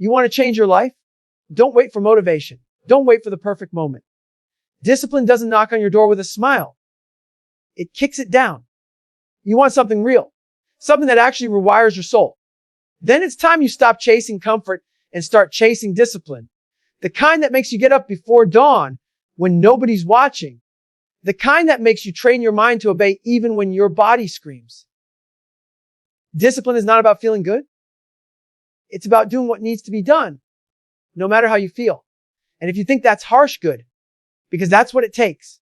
You want to change your life? Don't wait for motivation. Don't wait for the perfect moment. Discipline doesn't knock on your door with a smile. It kicks it down. You want something real, something that actually rewires your soul. Then it's time you stop chasing comfort and start chasing discipline. The kind that makes you get up before dawn when nobody's watching. The kind that makes you train your mind to obey even when your body screams. Discipline is not about feeling good. It's about doing what needs to be done, no matter how you feel. And if you think that's harsh, good, because that's what it takes.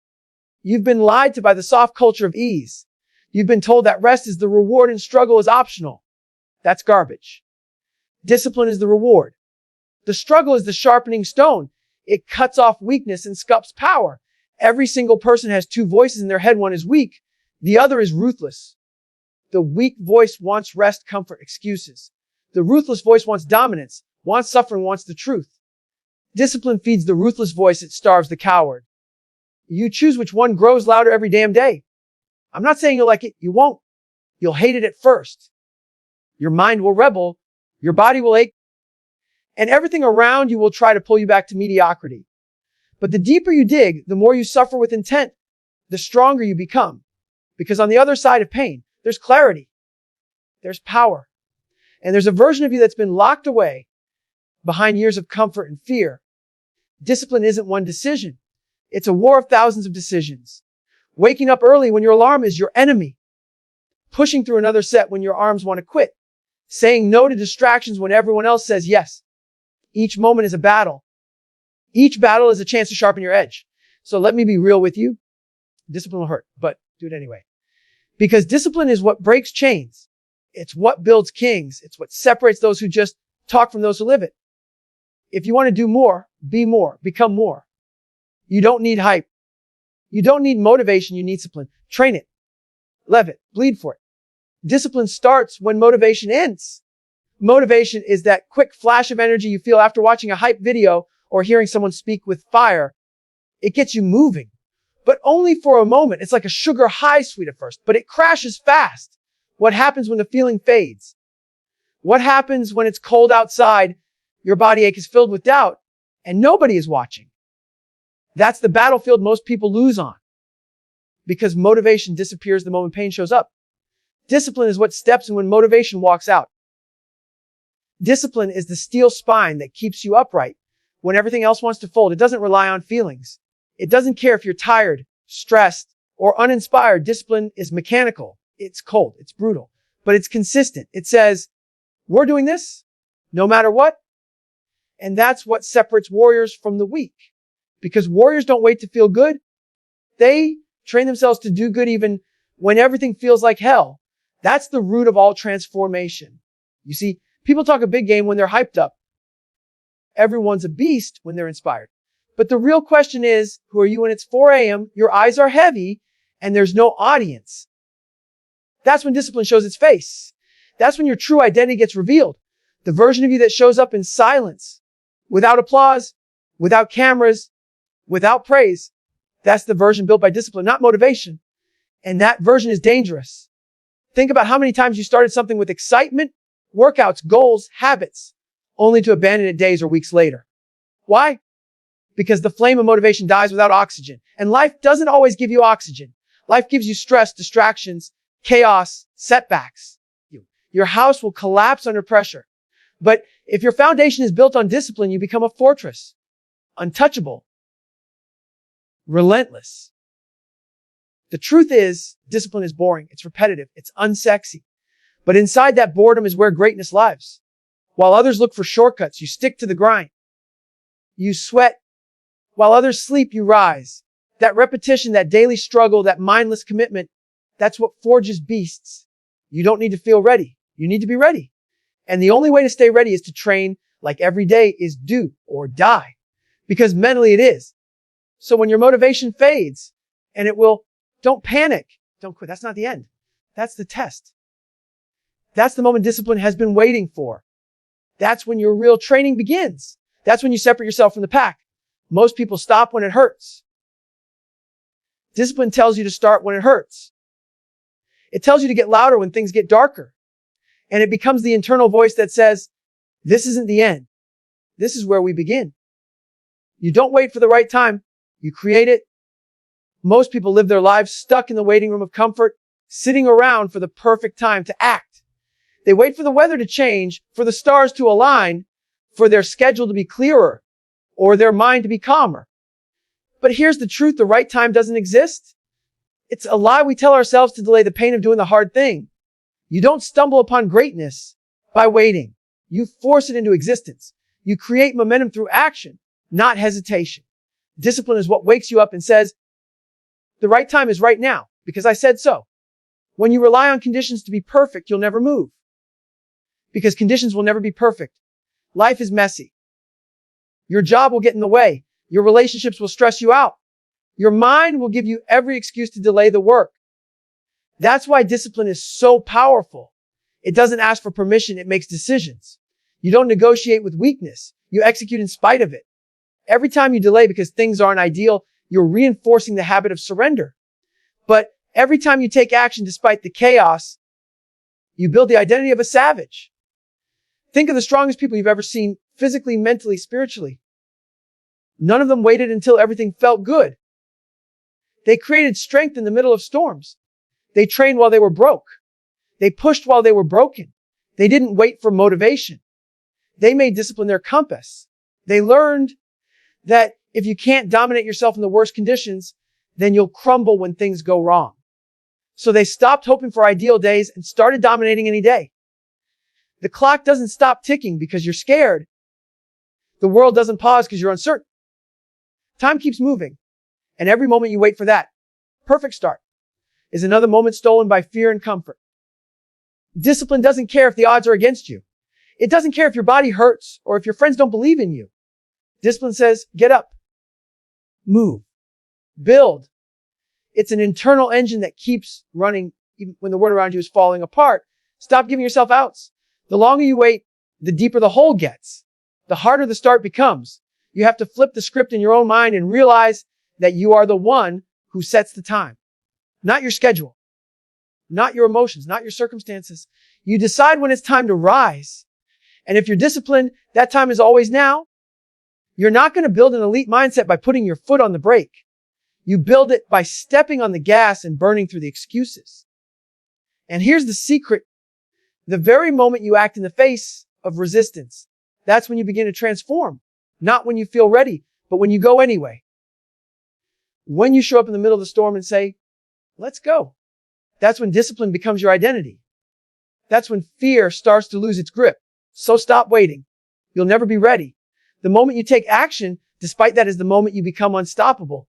You've been lied to by the soft culture of ease. You've been told that rest is the reward and struggle is optional. That's garbage. Discipline is the reward. The struggle is the sharpening stone. It cuts off weakness and sculpts power. Every single person has two voices in their head. One is weak. The other is ruthless. The weak voice wants rest, comfort, excuses. The ruthless voice wants dominance, wants suffering, wants the truth. Discipline feeds the ruthless voice. It starves the coward. You choose which one grows louder every damn day. I'm not saying you'll like it. You won't. You'll hate it at first. Your mind will rebel. Your body will ache. And everything around you will try to pull you back to mediocrity. But the deeper you dig, the more you suffer with intent, the stronger you become. Because on the other side of pain, there's clarity. There's power. And there's a version of you that's been locked away behind years of comfort and fear. Discipline isn't one decision. It's a war of thousands of decisions. Waking up early when your alarm is your enemy. Pushing through another set when your arms want to quit. Saying no to distractions when everyone else says yes. Each moment is a battle. Each battle is a chance to sharpen your edge. So let me be real with you. Discipline will hurt, but do it anyway. Because discipline is what breaks chains. It's what builds kings. It's what separates those who just talk from those who live it. If you want to do more, be more, become more. You don't need hype. You don't need motivation. You need discipline. Train it. Live it. Bleed for it. Discipline starts when motivation ends. Motivation is that quick flash of energy you feel after watching a hype video or hearing someone speak with fire. It gets you moving, but only for a moment. It's like a sugar high sweet at first, but it crashes fast. What happens when the feeling fades? What happens when it's cold outside, your body ache is filled with doubt, and nobody is watching? That's the battlefield most people lose on. Because motivation disappears the moment pain shows up. Discipline is what steps in when motivation walks out. Discipline is the steel spine that keeps you upright when everything else wants to fold. It doesn't rely on feelings. It doesn't care if you're tired, stressed, or uninspired. Discipline is mechanical. It's cold. It's brutal. But it's consistent. It says, we're doing this no matter what. And that's what separates warriors from the weak. Because warriors don't wait to feel good. They train themselves to do good even when everything feels like hell. That's the root of all transformation. You see, people talk a big game when they're hyped up. Everyone's a beast when they're inspired. But the real question is, who are you when it's 4 a.m., your eyes are heavy, and there's no audience? That's when discipline shows its face. That's when your true identity gets revealed. The version of you that shows up in silence, without applause, without cameras, without praise. That's the version built by discipline, not motivation. And that version is dangerous. Think about how many times you started something with excitement, workouts, goals, habits, only to abandon it days or weeks later. Why? Because the flame of motivation dies without oxygen. And life doesn't always give you oxygen. Life gives you stress, distractions, chaos, setbacks. Your house will collapse under pressure. But if your foundation is built on discipline, you become a fortress. Untouchable. Relentless. The truth is, discipline is boring. It's repetitive. It's unsexy. But inside that boredom is where greatness lives. While others look for shortcuts, you stick to the grind. You sweat. While others sleep, you rise. That repetition, that daily struggle, that mindless commitment, that's what forges beasts. You don't need to feel ready. You need to be ready. And the only way to stay ready is to train like every day is do or die. Because mentally it is. So when your motivation fades, and it will, don't panic. Don't quit. That's not the end. That's the test. That's the moment discipline has been waiting for. That's when your real training begins. That's when you separate yourself from the pack. Most people stop when it hurts. Discipline tells you to start when it hurts. It tells you to get louder when things get darker. And it becomes the internal voice that says, this isn't the end. This is where we begin. You don't wait for the right time. You create it. Most people live their lives stuck in the waiting room of comfort, sitting around for the perfect time to act. They wait for the weather to change, for the stars to align, for their schedule to be clearer, or their mind to be calmer. But here's the truth, the right time doesn't exist. It's a lie we tell ourselves to delay the pain of doing the hard thing. You don't stumble upon greatness by waiting. You force it into existence. You create momentum through action, not hesitation. Discipline is what wakes you up and says, the right time is right now, because I said so. When you rely on conditions to be perfect, you'll never move. Because conditions will never be perfect. Life is messy. Your job will get in the way. Your relationships will stress you out. Your mind will give you every excuse to delay the work. That's why discipline is so powerful. It doesn't ask for permission, it makes decisions. You don't negotiate with weakness. You execute in spite of it. Every time you delay because things aren't ideal, you're reinforcing the habit of surrender. But every time you take action despite the chaos, you build the identity of a savage. Think of the strongest people you've ever seen, physically, mentally, spiritually. None of them waited until everything felt good. They created strength in the middle of storms. They trained while they were broke. They pushed while they were broken. They didn't wait for motivation. They made discipline their compass. They learned that if you can't dominate yourself in the worst conditions, then you'll crumble when things go wrong. So they stopped hoping for ideal days and started dominating any day. The clock doesn't stop ticking because you're scared. The world doesn't pause because you're uncertain. Time keeps moving. And every moment you wait for that perfect start is another moment stolen by fear and comfort. Discipline doesn't care if the odds are against you. It doesn't care if your body hurts or if your friends don't believe in you. Discipline says, get up, move, build. It's an internal engine that keeps running even when the world around you is falling apart. Stop giving yourself outs. The longer you wait, the deeper the hole gets. The harder the start becomes. You have to flip the script in your own mind and realize that you are the one who sets the time. Not your schedule. Not your emotions. Not your circumstances. You decide when it's time to rise. And if you're disciplined, that time is always now. You're not going to build an elite mindset by putting your foot on the brake. You build it by stepping on the gas and burning through the excuses. And here's the secret. The very moment you act in the face of resistance, that's when you begin to transform. Not when you feel ready, but when you go anyway. When you show up in the middle of the storm and say, let's go. That's when discipline becomes your identity. That's when fear starts to lose its grip. So stop waiting. You'll never be ready. The moment you take action, despite that, is the moment you become unstoppable.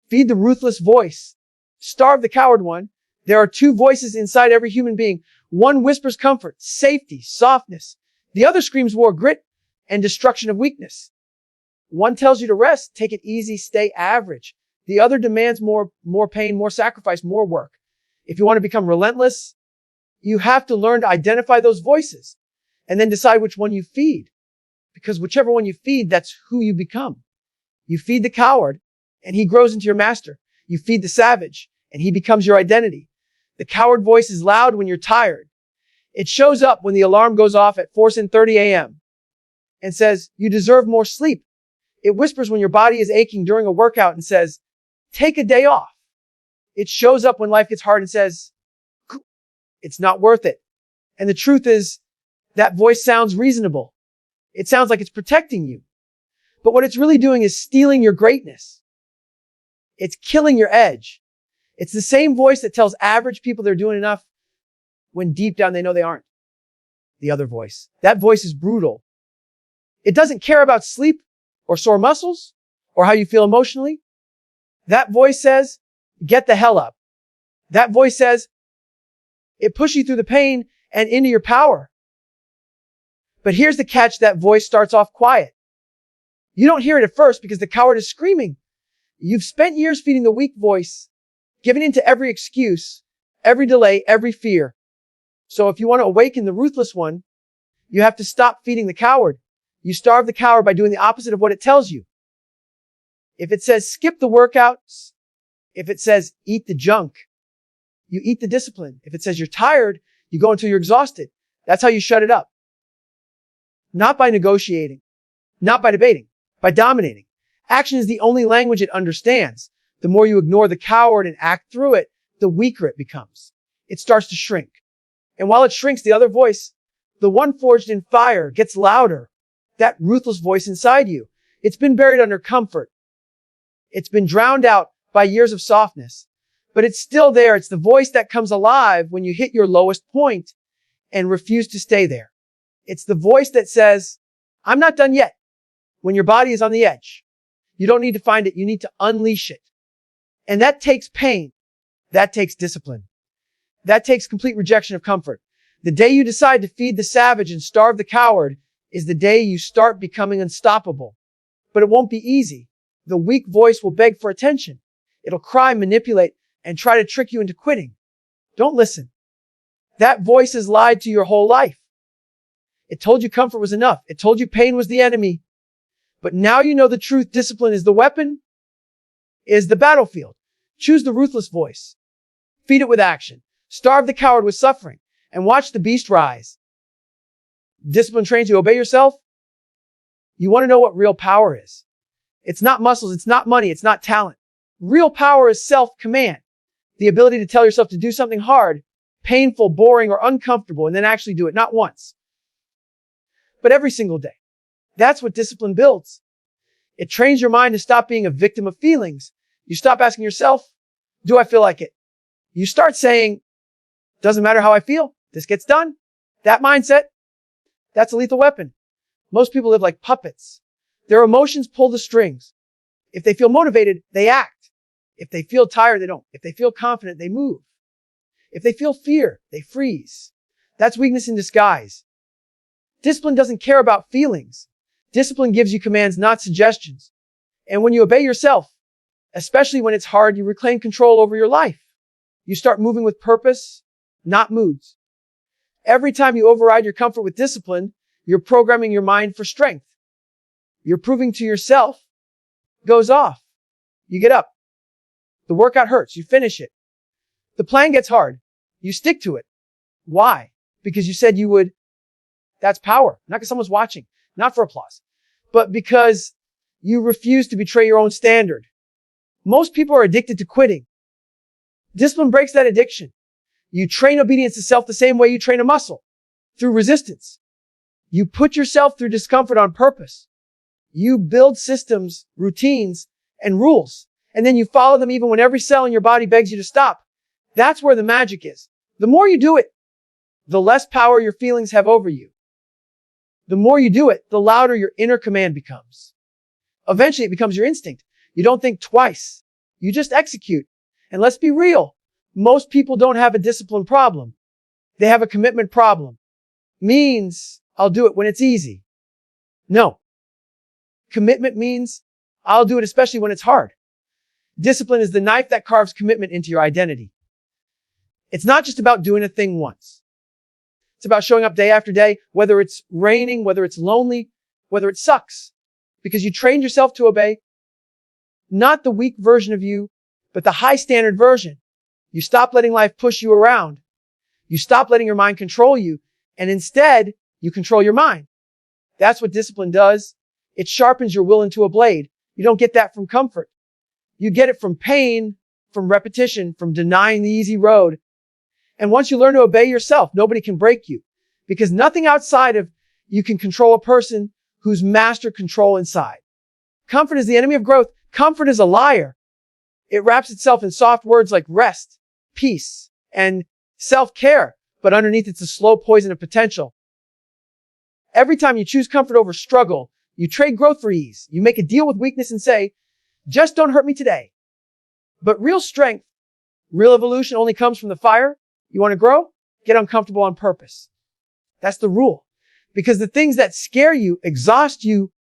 Feed the ruthless voice. Starve the coward one. There are two voices inside every human being. One whispers comfort, safety, softness. The other screams war, grit, and destruction of weakness. One tells you to rest, take it easy, stay average. The other demands more pain, more sacrifice, more work. If you want to become relentless, you have to learn to identify those voices and then decide which one you feed. Because whichever one you feed, that's who you become. You feed the coward and he grows into your master. You feed the savage and he becomes your identity. The coward voice is loud when you're tired. It shows up when the alarm goes off at 4:30 a.m. and says, you deserve more sleep. It whispers when your body is aching during a workout and says, take a day off. It shows up when life gets hard and says, it's not worth it. And the truth is, that voice sounds reasonable. It sounds like it's protecting you. But what it's really doing is stealing your greatness. It's killing your edge. It's the same voice that tells average people they're doing enough when deep down they know they aren't. The other voice. That voice is brutal. It doesn't care about sleep or sore muscles or how you feel emotionally. That voice says, get the hell up. That voice says, it pushes you through the pain and into your power. But here's the catch, that voice starts off quiet. You don't hear it at first because the coward is screaming. You've spent years feeding the weak voice, giving in to every excuse, every delay, every fear. So if you want to awaken the ruthless one, you have to stop feeding the coward. You starve the coward by doing the opposite of what it tells you. If it says skip the workouts, if it says eat the junk, you eat the discipline. If it says you're tired, you go until you're exhausted. That's how you shut it up. Not by negotiating, Not by debating, by dominating. Action is the only language it understands. The more you ignore the coward and act through it, the weaker it becomes. It starts to shrink. And while it shrinks, the other voice, the one forged in fire, gets louder. That ruthless voice inside you. It's been buried under comfort. It's been drowned out by years of softness. But it's still there. It's the voice that comes alive when you hit your lowest point and refuse to stay there. It's the voice that says, I'm not done yet. When your body is on the edge, you don't need to find it. You need to unleash it. And that takes pain. That takes discipline. That takes complete rejection of comfort. The day you decide to feed the savage and starve the coward is the day you start becoming unstoppable. But it won't be easy. The weak voice will beg for attention. It'll cry, manipulate, and try to trick you into quitting. Don't listen. That voice has lied to your whole life. It told you comfort was enough. It told you pain was the enemy. But now you know the truth. Discipline is the weapon, is the battlefield. Choose the ruthless voice. Feed it with action. Starve the coward with suffering and watch the beast rise. Discipline trains you. Obey yourself. You want to know what real power is? It's not muscles. It's not money. It's not talent. Real power is self-command. The ability to tell yourself to do something hard, painful, boring, or uncomfortable, and then actually do it. Not once, but every single day. That's what discipline builds. It trains your mind to stop being a victim of feelings. You stop asking yourself, do I feel like it? You start saying, doesn't matter how I feel. This gets done. That mindset, that's a lethal weapon. Most people live like puppets. Their emotions pull the strings. If they feel motivated, they act. If they feel tired, they don't. If they feel confident, they move. If they feel fear, they freeze. That's weakness in disguise. Discipline doesn't care about feelings. Discipline gives you commands, not suggestions. And when you obey yourself, especially when it's hard, you reclaim control over your life. You start moving with purpose, not moods. Every time you override your comfort with discipline, you're programming your mind for strength. You're proving to yourself, goes off. You get up. The workout hurts. You finish it. The plan gets hard. You stick to it. Why? Because you said you would. That's power. Not because someone's watching. Not for applause. But because you refuse to betray your own standard. Most people are addicted to quitting. Discipline breaks that addiction. You train obedience to self the same way you train a muscle. Through resistance. You put yourself through discomfort on purpose. You build systems, routines, and rules. And then you follow them even when every cell in your body begs you to stop. That's where the magic is. The more you do it, the less power your feelings have over you. The more you do it, the louder your inner command becomes. Eventually, it becomes your instinct. You don't think twice. You just execute. And let's be real. Most people don't have a discipline problem. They have a commitment problem. Means, I'll do it when it's easy. No. Commitment means, I'll do it especially when it's hard. Discipline is the knife that carves commitment into your identity. It's not just about doing a thing once. It's about showing up day after day, whether it's raining, whether it's lonely, whether it sucks. Because you trained yourself to obey. Not the weak version of you, but the high standard version. You stop letting life push you around. You stop letting your mind control you. And instead, you control your mind. That's what discipline does. It sharpens your will into a blade. You don't get that from comfort. You get it from pain, from repetition, from denying the easy road. And once you learn to obey yourself, nobody can break you. Because nothing outside of you can control a person who's mastered control inside. Comfort is the enemy of growth. Comfort is a liar. It wraps itself in soft words like rest, peace, and self-care. But underneath it's a slow poison of potential. Every time you choose comfort over struggle, you trade growth for ease. You make a deal with weakness and say, just don't hurt me today. But real strength, real evolution only comes from the fire. You want to grow? Get uncomfortable on purpose. That's the rule. Because the things that scare you, exhaust you,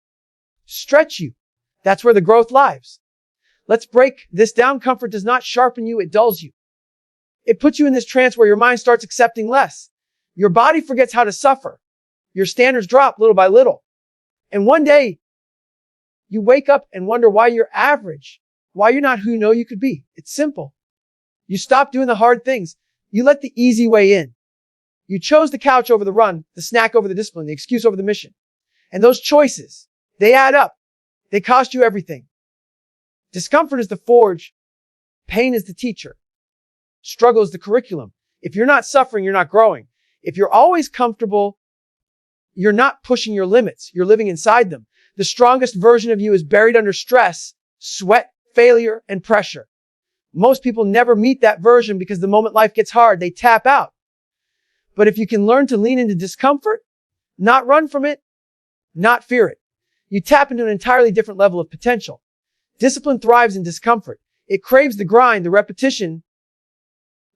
stretch you. That's where the growth lies. Let's break this down. Comfort does not sharpen you. It dulls you. It puts you in this trance where your mind starts accepting less. Your body forgets how to suffer. Your standards drop little by little. And one day, you wake up and wonder why you're average, why you're not who you know you could be. It's simple. You stop doing the hard things. You let the easy way in. You chose the couch over the run, the snack over the discipline, the excuse over the mission. And those choices, They add up. They cost you everything. Discomfort is the forge. Pain is the teacher. Struggle is the curriculum. If you're not suffering, you're not growing. If you're always comfortable, you're not pushing your limits. You're living inside them. The strongest version of you is buried under stress, sweat, failure, and pressure. Most people never meet that version because the moment life gets hard, they tap out. But if you can learn to lean into discomfort, not run from it, not fear it, you tap into an entirely different level of potential. Discipline thrives in discomfort. It craves the grind, the repetition,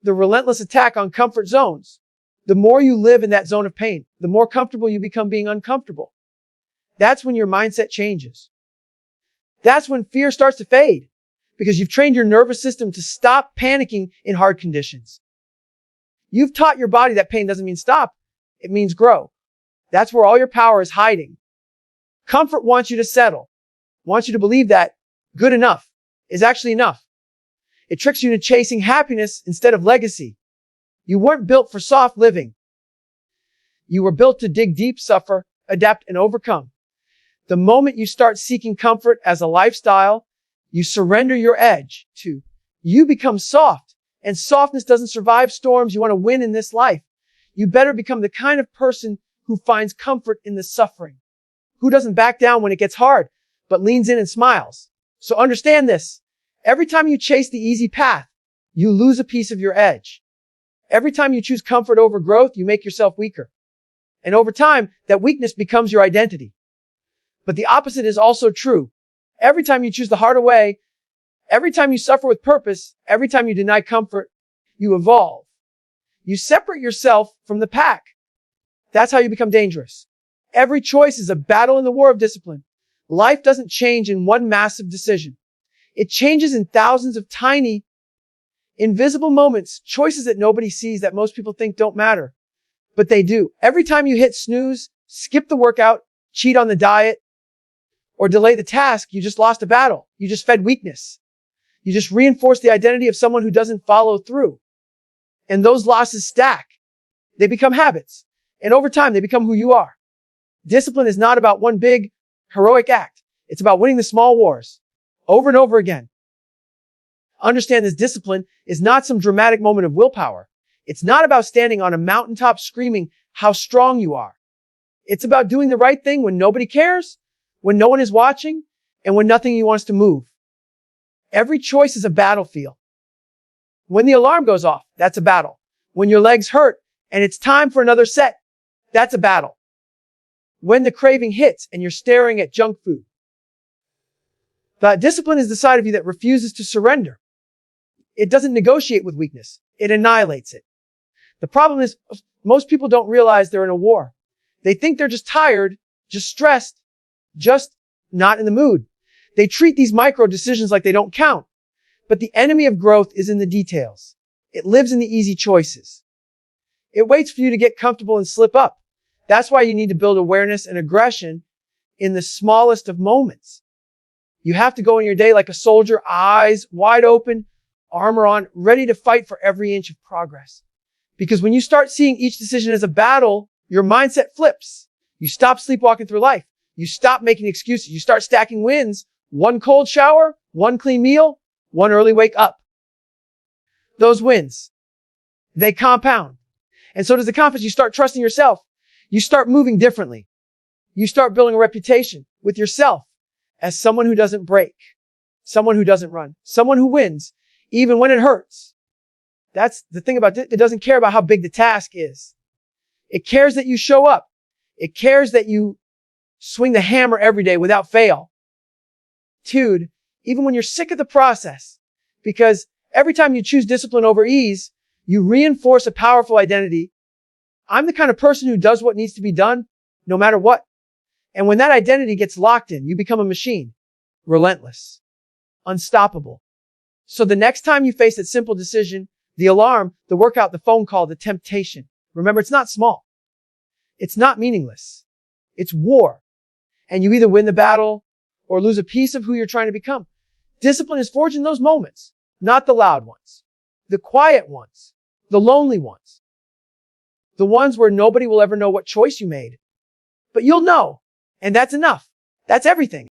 the relentless attack on comfort zones. The more you live in that zone of pain, the more comfortable you become being uncomfortable. That's when your mindset changes. That's when fear starts to fade because you've trained your nervous system to stop panicking in hard conditions. You've taught your body that pain doesn't mean stop. It means grow. That's where all your power is hiding. Comfort wants you to settle, wants you to believe that good enough is actually enough. It tricks you into chasing happiness instead of legacy. You weren't built for soft living. You were built to dig deep, suffer, adapt, and overcome. The moment you start seeking comfort as a lifestyle, you surrender your edge to, you become soft. And softness doesn't survive storms. You want to win in this life. You better become the kind of person who finds comfort in the suffering, who doesn't back down when it gets hard, but leans in and smiles. So understand this. Every time you chase the easy path, you lose a piece of your edge. Every time you choose comfort over growth, you make yourself weaker. And over time, that weakness becomes your identity. But the opposite is also true. Every time you choose the harder way, every time you suffer with purpose, every time you deny comfort, you evolve. You separate yourself from the pack. That's how you become dangerous. Every choice is a battle in the war of discipline. Life doesn't change in one massive decision. It changes in thousands of tiny, invisible moments, choices that nobody sees, that most people think don't matter. But they do. Every time you hit snooze, skip the workout, cheat on the diet, or delay the task, you just lost a battle. You just fed weakness. You just reinforced the identity of someone who doesn't follow through. And those losses stack. They become habits. And over time, they become who you are. Discipline is not about one big, heroic act. It's about winning the small wars over and over again. Understand this: discipline is not some dramatic moment of willpower. It's not about standing on a mountaintop screaming how strong you are. It's about doing the right thing when nobody cares, when no one is watching, and when nothing wants to move. Every choice is a battlefield. When the alarm goes off, that's a battle. When your legs hurt and it's time for another set, that's a battle. When the craving hits and you're staring at junk food. But discipline is the side of you that refuses to surrender. It doesn't negotiate with weakness. It annihilates it. The problem is, most people don't realize they're in a war. They think they're just tired, just stressed, just not in the mood. They treat these micro decisions like they don't count. But the enemy of growth is in the details. It lives in the easy choices. It waits for you to get comfortable and slip up. That's why you need to build awareness and aggression in the smallest of moments. You have to go in your day like a soldier, eyes wide open, armor on, ready to fight for every inch of progress. Because when you start seeing each decision as a battle, your mindset flips. You stop sleepwalking through life. You stop making excuses. You start stacking wins. One cold shower, one clean meal, one early wake up. Those wins, they compound. And so does the confidence. You start trusting yourself. You start moving differently. You start building a reputation with yourself as someone who doesn't break, someone who doesn't run, someone who wins, even when it hurts. That's the thing about it. It doesn't care about how big the task is. It cares that you show up. It cares that you swing the hammer every day without fail. Dude, even when you're sick of the process, because every time you choose discipline over ease, you reinforce a powerful identity. I'm the kind of person who does what needs to be done, no matter what. And when that identity gets locked in, you become a machine. Relentless. Unstoppable. So the next time you face that simple decision, the alarm, the workout, the phone call, the temptation, remember, it's not small. It's not meaningless. It's war. And you either win the battle or lose a piece of who you're trying to become. Discipline is forged in those moments, not the loud ones, the quiet ones, the lonely ones, the ones where nobody will ever know what choice you made. But you'll know, and that's enough. That's everything.